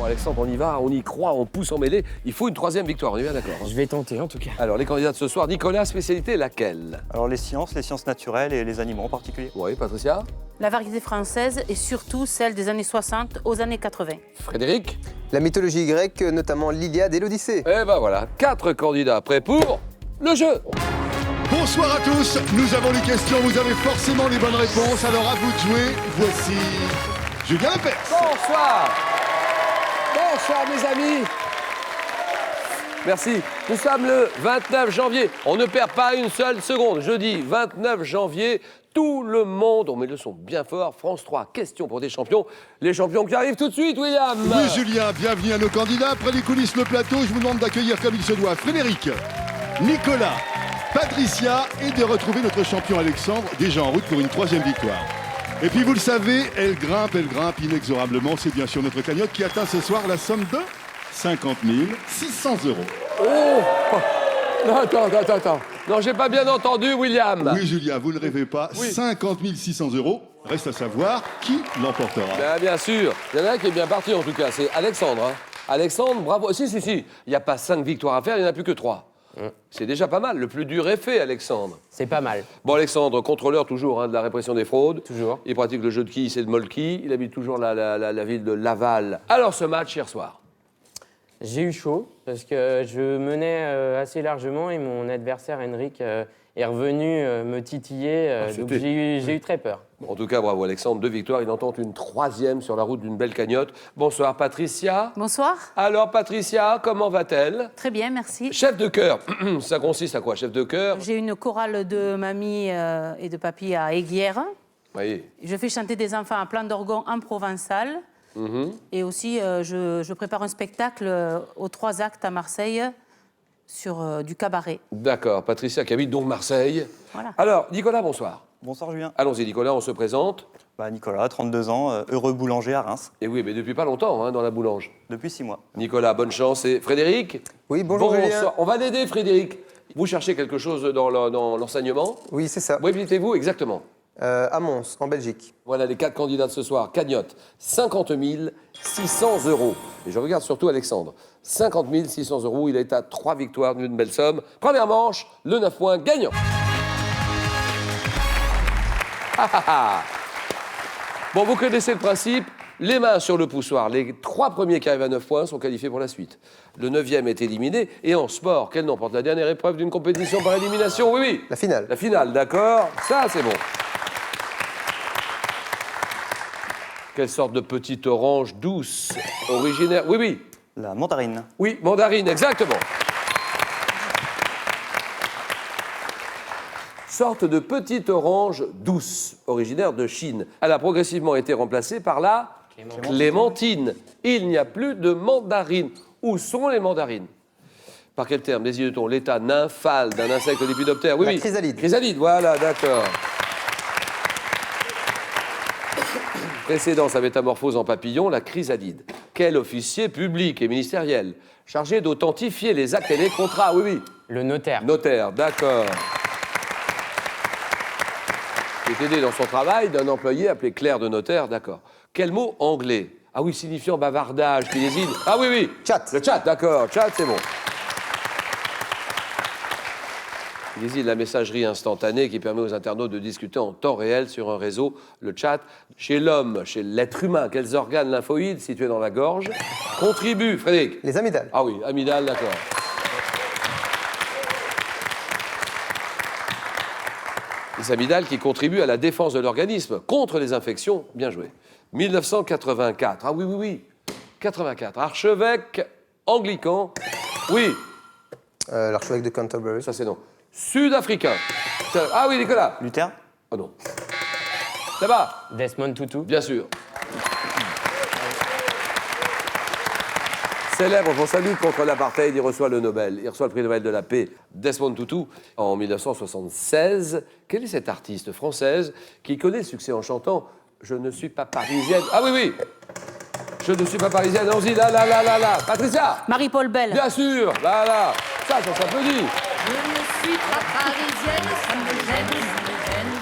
Alexandre, on y va, on y croit, on pousse en mêlée. Il faut une troisième victoire, on est bien d'accord. Je vais tenter en tout cas. Alors, les candidats de ce soir, Nicolas, spécialité laquelle? Alors les sciences naturelles et les animaux en particulier. Oui, Patricia? La variété française et surtout celle des années 60 aux années 80. Frédéric? La mythologie grecque, notamment l'Iliade et l'Odyssée. Eh ben voilà, 4 candidats prêts pour le jeu. Bonsoir à tous, nous avons les questions, vous avez forcément les bonnes réponses, alors à vous de jouer, voici Julien Lepers. Bonsoir. Bonsoir mes amis. Merci. Nous sommes le 29 janvier. On ne perd pas une seule seconde. Jeudi 29 janvier, tout le monde, on met le son bien fort. France 3, question pour des champions. Les champions qui arrivent tout de suite, William. Oui Julien, bienvenue à nos candidats. Après les coulisses, le plateau, je vous demande d'accueillir comme il se doit Frédéric, Nicolas, Patricia et de retrouver notre champion Alexandre, déjà en route pour une 3e victoire. Et puis vous le savez, elle grimpe inexorablement. C'est bien sûr notre cagnotte qui atteint ce soir la somme de 50 600 €. Oh non, attends. Non, j'ai pas bien entendu, William. Oui Julien, vous ne rêvez pas, Oui. 50 600 €. Reste à savoir qui l'emportera. Ben, bien sûr. Il y en a un qui est bien parti en tout cas, c'est Alexandre. Hein. Alexandre, bravo. Si. Il n'y a pas 5 victoires à faire, il n'y en a plus que 3. C'est déjà pas mal. Le plus dur est fait, Alexandre. C'est pas mal. Bon, Alexandre, contrôleur toujours hein, de la répression des fraudes. Toujours. Il pratique le jeu de quilles et de molki. Il habite toujours la ville de Laval. Alors, ce match hier soir. J'ai eu chaud parce que je menais assez largement et mon adversaire Henrik est revenu me titiller. Donc j'ai eu très peur. En tout cas, bravo Alexandre, 2 victoires. Il en tente une 3e sur la route d'une belle cagnotte. Bonsoir Patricia. Bonsoir. Alors Patricia, comment va-t-elle? Très bien, merci. Chef de chœur, ça consiste à quoi, chef de chœur? J'ai une chorale de mamie et de papy à Aiguière. Oui. Je fais chanter des enfants à plan d'orgon en provençal. Et aussi, je prépare un spectacle aux 3 actes à Marseille sur du cabaret. D'accord, Patricia qui habite donc Marseille. Voilà. Alors, Nicolas, bonsoir. Bonsoir Julien. Allons-y Nicolas, on se présente. Nicolas, 32 ans, heureux boulanger à Reims, Et oui, mais depuis pas longtemps hein, dans la boulange. depuis 6 mois. Nicolas, bonne chance. Et Frédéric? Oui, bonjour Julien. On va l'aider Frédéric. Vous cherchez quelque chose dans l'enseignement? Oui, c'est ça. Où habitez-vous exactement? À Mons, en Belgique. Voilà les 4 candidats de ce soir. Cagnotte, 50 600 €. Et je regarde surtout Alexandre. 50 600 €. Il est à 3 victoires d'une belle somme. Première manche, le 9 points gagnant. Bon, vous connaissez le principe. Les mains sur le poussoir. Les 3 premiers qui arrivent à 9 points sont qualifiés pour la suite. Le 9e est éliminé. Et en sport, quel nom porte la dernière épreuve d'une compétition par élimination? Oui. La finale. La finale, d'accord. Ça, c'est bon. Quelle sorte de petite orange douce, originaire? Oui. La mandarine. Oui, mandarine, exactement. Sorte de petite orange douce, originaire de Chine. Elle a progressivement été remplacée par la clémentine. Il n'y a plus de mandarine. Où sont les mandarines? Par quel terme désigne-t-on l'état nymphal d'un insecte lépidoptère? La chrysalide. Chrysalide, voilà, d'accord. Précédant sa métamorphose en papillon, la chrysalide. Quel officier public et ministériel chargé d'authentifier les actes et les contrats? Oui. Le notaire. Notaire, d'accord. Qui est aidé dans son travail d'un employé appelé clerc de notaire, d'accord. Quel mot anglais? Ah oui, signifiant bavardage, qui désigne... Ah oui. Chat. Le chat, d'accord. Chat, c'est bon. Il désigne la messagerie instantanée qui permet aux internautes de discuter en temps réel sur un réseau, le chat. Chez l'homme, chez l'être humain, quels organes lymphoïdes situés dans la gorge contribuent, Frédéric? Les amygdales. Ah oui, amygdale, d'accord. Les amygdales qui contribuent à la défense de l'organisme contre les infections. Bien joué. 1984. Ah oui. 84. Archevêque anglican. Oui, L'archevêque de Canterbury. ça c'est non. Sud-africain. Ah oui, Nicolas. Luther. Ah non. Là-bas, Desmond Tutu. bien sûr. Célèbre pour sa lutte contre l'apartheid, il reçoit le Nobel. Il reçoit le prix Nobel de la paix. Desmond Tutu, en 1976. Quelle est cette artiste française qui connaît le succès en chantant « Je ne suis pas parisienne ». Ah oui. Je ne suis pas parisienne. Allons-y, là. Patricia. Marie-Paul Bell. Bien sûr, là. Ça s'applaudit. Je ne suis pas parisienne, ça me gêne,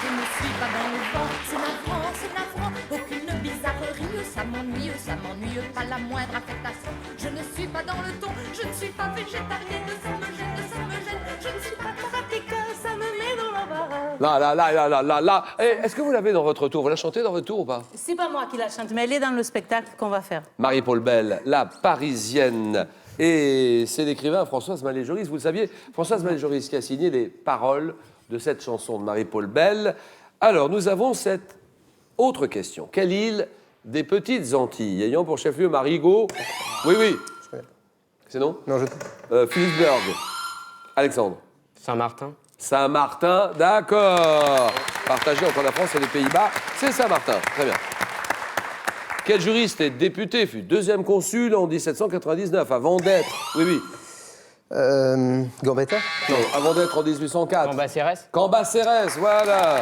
je ne suis pas dans le vent, c'est navrant, aucune bizarrerie, ça m'ennuie, pas pas la moindre affectation. Je ne suis pas dans le ton, je ne suis pas végétarienne, ça me gêne, je ne suis pas parapica, ça me met dans l'embarras. Là. Eh, est-ce que vous l'avez dans votre tour? Vous la chantez dans votre tour ou pas? C'est pas moi qui la chante, mais elle est dans le spectacle qu'on va faire. Marie-Paul Belle, la Parisienne. Et c'est l'écrivain Françoise Mallet-Joris. Vous le saviez, Françoise Mallet-Joris qui a signé les paroles de cette chanson de Marie-Paul Belle. Alors, nous avons cette autre question. Quelle île des Petites Antilles, ayant pour chef-lieu Marigot? Oui. C'est non? Non, je... Philipsburg. Alexandre. Saint-Martin. Saint-Martin, d'accord. Partagé entre la France et les Pays-Bas, c'est Saint-Martin. Très bien. Quel juriste et député fut deuxième consul en 1799 avant d'être... Oui. Gambetta? Non, avant d'être en 1804. Cambacérès. Cambacérès, voilà.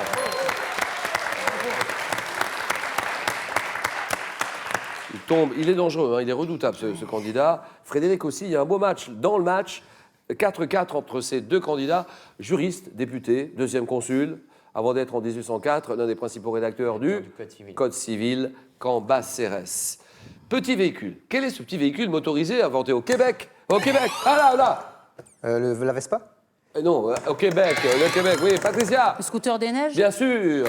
Il tombe, il est dangereux, hein, il est redoutable ce candidat. Frédéric aussi, il y a un beau match. Dans le match, 4-4 entre ces deux candidats, juriste, député, deuxième consul, avant d'être en 1804, l'un des principaux rédacteurs du Code civil, Cambacérès. Petit véhicule. Quel est ce petit véhicule motorisé inventé au Québec? Au Québec. Ah là La Vespa? Non, au Québec, le Québec, oui. Patricia? Le scooter des neiges? Bien sûr.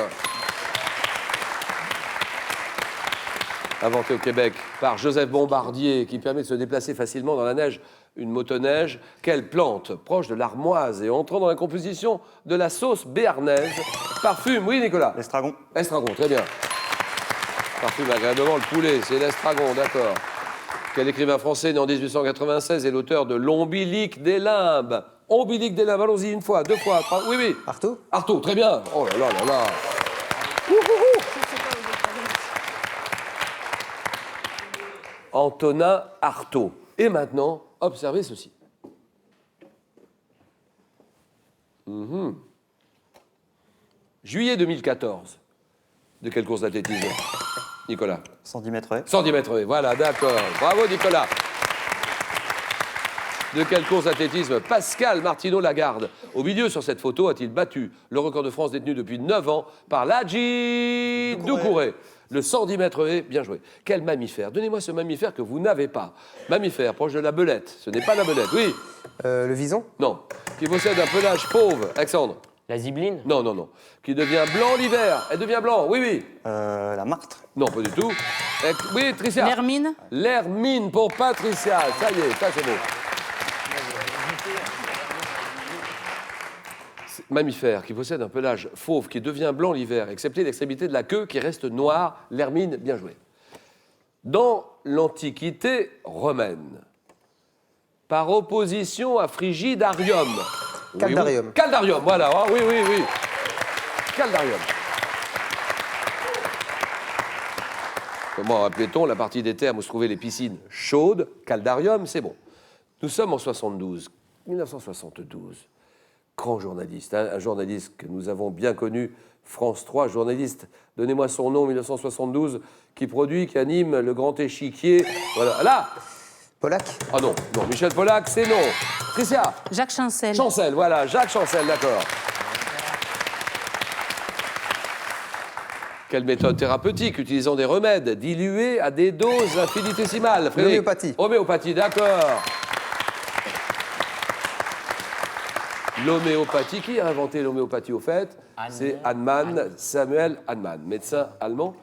Inventé au Québec par Joseph Bombardier, qui permet de se déplacer facilement dans la neige, une motoneige. Quelle plante, proche de l'armoise et entrant dans la composition de la sauce béarnaise, parfume, oui Nicolas? L'estragon. Estragon, très bien. Parfume agréablement le poulet, c'est l'estragon, d'accord. Quel écrivain français né en 1896 est l'auteur de L'Ombilique des limbes? Ombilique des limbes, allons-y, une fois, deux fois, trois, oui. Artaud? Artaud, très bien. Oh là. Antonin Artaud. Et maintenant, observez ceci. Juillet 2014. De quelle course d'athlétisme, Nicolas? 110 mètres haies. 110 mètres haies, voilà, d'accord. Bravo, Nicolas. De quelle course d'athlétisme Pascal Martino-Lagarde, au milieu sur cette photo, a-t-il battu le record de France détenu depuis 9 ans par Ladji Doucouré? Le 110 mètres haies, bien joué. Quel mammifère? Donnez-moi ce mammifère que vous n'avez pas. Mammifère, proche de la belette. Ce n'est pas la belette, oui. Le vison? Non. Qui possède un pelage fauve. Alexandre? La zibeline. Non. Qui devient blanc l'hiver. Elle devient blanc, oui. La martre. Non, pas du tout. Oui, Tricia. L'hermine? L'hermine pour Patricia. Ça y est, ça c'est bon. Mammifère qui possède un pelage fauve qui devient blanc l'hiver, excepté l'extrémité de la queue qui reste noire, l'hermine, bien joué. Dans l'Antiquité romaine, par opposition à Frigidarium. Caldarium. Caldarium, voilà, ah, oui. Caldarium. Comment appelait-on la partie des termes où se trouvaient les piscines chaudes? Caldarium, c'est bon. Nous sommes en 1972. Grand journaliste, hein, un journaliste que nous avons bien connu, France 3, journaliste, donnez-moi son nom, 1972, qui produit, qui anime le Grand Échiquier. Voilà, là. Pollack? Ah non, Michel Pollack, c'est non. Tricia? Jacques Chancel. Chancel, voilà, Jacques Chancel, d'accord. Quelle méthode thérapeutique utilisant des remèdes dilués à des doses infinitésimales? L'homéopathie. Homéopathie, d'accord. L'homéopathie, qui a inventé l'homéopathie au fait? C'est Hahnemann, Samuel Hahnemann, médecin allemand.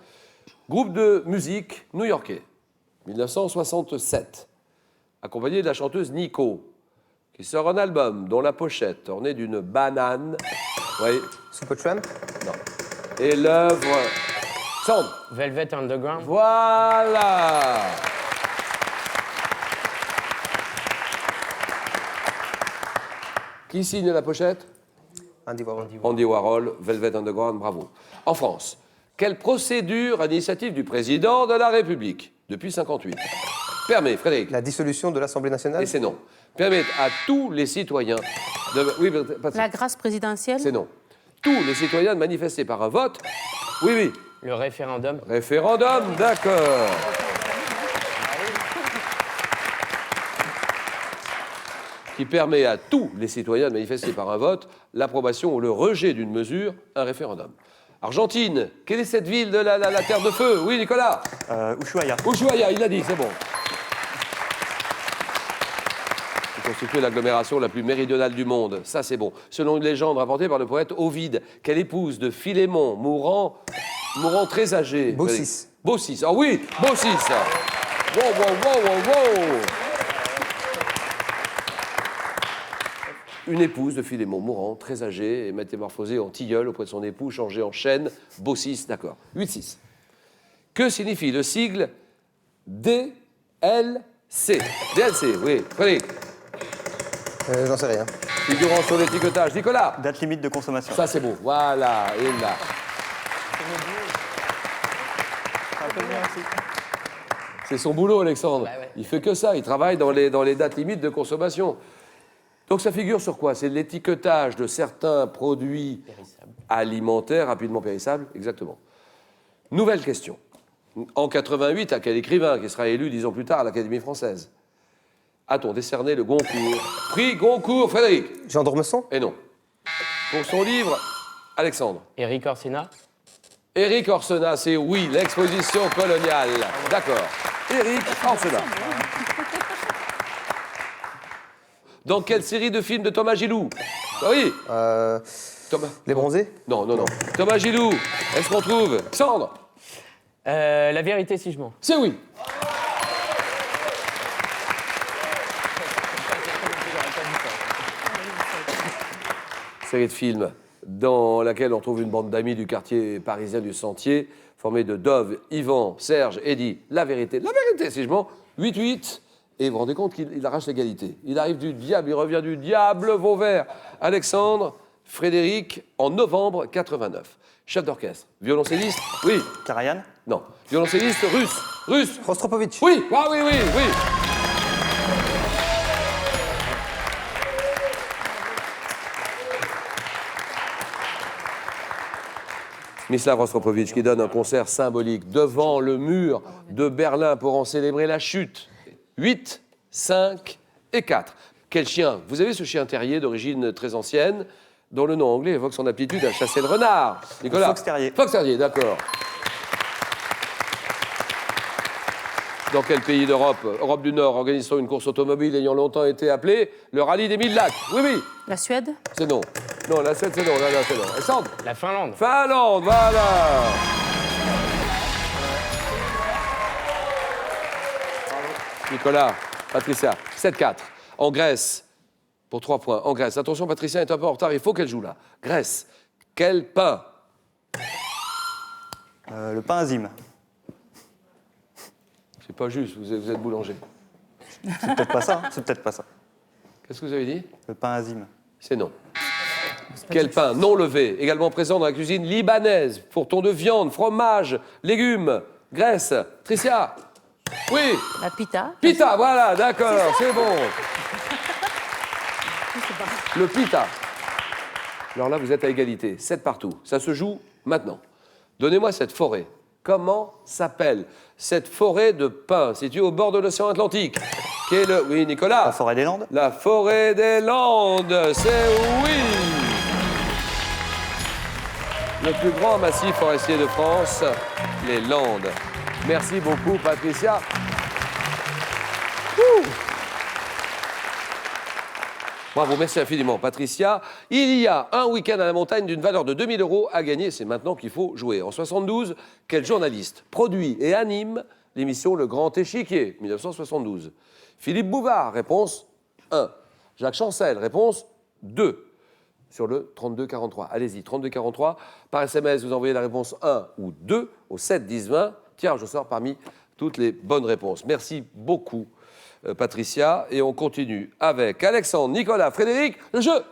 Groupe de musique new-yorkais, 1967, accompagné de la chanteuse Nico, qui sort un album dont la pochette ornée d'une banane. Oui. Supertramp? Non. Et l'œuvre. Sandre. Velvet Underground. Voilà. Qui signe la pochette? Andy Warhol. Andy Warhol, Velvet Underground, bravo. En France, quelle procédure à l'initiative du président de la République, depuis 1958, permet, Frédéric, La dissolution de l'Assemblée nationale? et c'est non, permet à tous les citoyens de... Oui, Patrick. La grâce présidentielle? C'est non. Tous les citoyens de manifester par un vote. Oui. Le référendum. Référendum, d'accord. Qui permet à tous les citoyens de manifester par un vote l'approbation ou le rejet d'une mesure, un référendum. Argentine. Quelle est cette ville de la Terre de Feu? Oui, Nicolas. Ushuaia. Ushuaia, il l'a dit, c'est bon. Qui constitue l'agglomération la plus méridionale du monde. Ça, c'est bon. Selon une légende rapportée par le poète Ovide, quelle épouse de Philémon, mourant très âgé. Baucis. Baucis. Ah oui, Baucis. Wow, wow, wow, wow, wow. Une épouse de Philémon, mourant, très âgée, et métamorphosée en tilleul auprès de son époux, changée en chêne, Baucis, d'accord. 8-6. Que signifie le sigle DLC? DLC, oui. Frédéric. J'en sais rien. Figurant sur l'étiquetage. Nicolas. Date limite de consommation. Ça, c'est bon. Voilà, et là. C'est son boulot, Alexandre. Bah ouais. Il fait que ça. Il travaille dans les dates limites de consommation. Donc ça figure sur quoi? C'est l'étiquetage de certains produits alimentaires rapidement périssables. Exactement. Nouvelle question. En 88, à quel écrivain qui sera élu 10 ans plus tard à l'Académie française a-t-on décerné le Goncourt? Prix Goncourt, Frédéric. Jean d'Ormesson? Et non. Pour son livre, Alexandre. Éric Orsena. Éric Orsena, c'est oui, l'exposition coloniale. D'accord. Éric Orsena. Dans quelle série de films de Thomas Gilou? Ah oui. Thomas. Les Bronzés? Non, non, non. Thomas Gilou. Est-ce qu'on trouve Sandre? La vérité si je mens. C'est oui. Série de films dans laquelle on trouve une bande d'amis du quartier parisien du Sentier, formée de Dove, Yvan, Serge, Eddy. La vérité si je mens. 8-8. Et vous vous rendez compte qu'il arrache l'égalité. Il arrive du diable, il revient du diable, Vauvert. Alexandre, Frédéric, en novembre 89. Chef d'orchestre, violoncelliste, oui. Karajan. Non. Violoncelliste russe. Russe. Rostropovitch? Oui. Ah oui, oui, oui. Mislav Rostropovitch qui donne un concert symbolique devant le mur de Berlin pour en célébrer la chute. 8, 5 et 4. Quel chien? Vous avez ce chien terrier d'origine très ancienne, dont le nom anglais évoque son aptitude à chasser le renard. Nicolas? Fox terrier. Fox terrier, d'accord. Dans quel pays d'Europe, Europe du Nord, organise-t-on une course automobile ayant longtemps été appelée le rallye des 1000 lacs? Oui, oui. La Suède? C'est non. Non, la Suède, c'est non. Là, c'est non. Alexandre? La Finlande. Finlande, voilà. Nicolas, Patricia, 7-4. En Grèce, pour 3 points. En Grèce, attention, Patricia est un peu en retard, il faut qu'elle joue là. Grèce, quel pain? Le pain azime. C'est pas juste, vous êtes boulanger. C'est peut-être pas ça. C'est peut-être pas ça. Qu'est-ce que vous avez dit? Le pain azime. C'est non. Quel pain non levé, également présent dans la cuisine libanaise, fourton de viande, fromage, légumes, graisse. Tricia? Oui. La pita? Pita, voilà, d'accord, c'est bon. Le pita. Alors là, vous êtes à égalité, 7 partout. Ça se joue maintenant. Donnez-moi cette forêt. Comment s'appelle cette forêt de pins située au bord de l'océan Atlantique? Qui est le... Oui, Nicolas? La forêt des Landes. La forêt des Landes, c'est oui. Le plus grand massif forestier de France, les Landes. Merci beaucoup, Patricia. Ouh. Bravo, merci infiniment, Patricia. Il y a un week-end à la montagne d'une valeur de 2000 € à gagner. C'est maintenant qu'il faut jouer. En 72, quel journaliste produit et anime l'émission Le Grand Échiquier, 1972? Philippe Bouvard, réponse 1. Jacques Chancel, réponse 2. Sur le 3243. Allez-y, 3243. Par SMS, vous envoyez la réponse 1 ou 2 au 7 10 20. Tiens, je sors parmi toutes les bonnes réponses. Merci beaucoup, Patricia. Et on continue avec Alexandre, Nicolas, Frédéric, le jeu.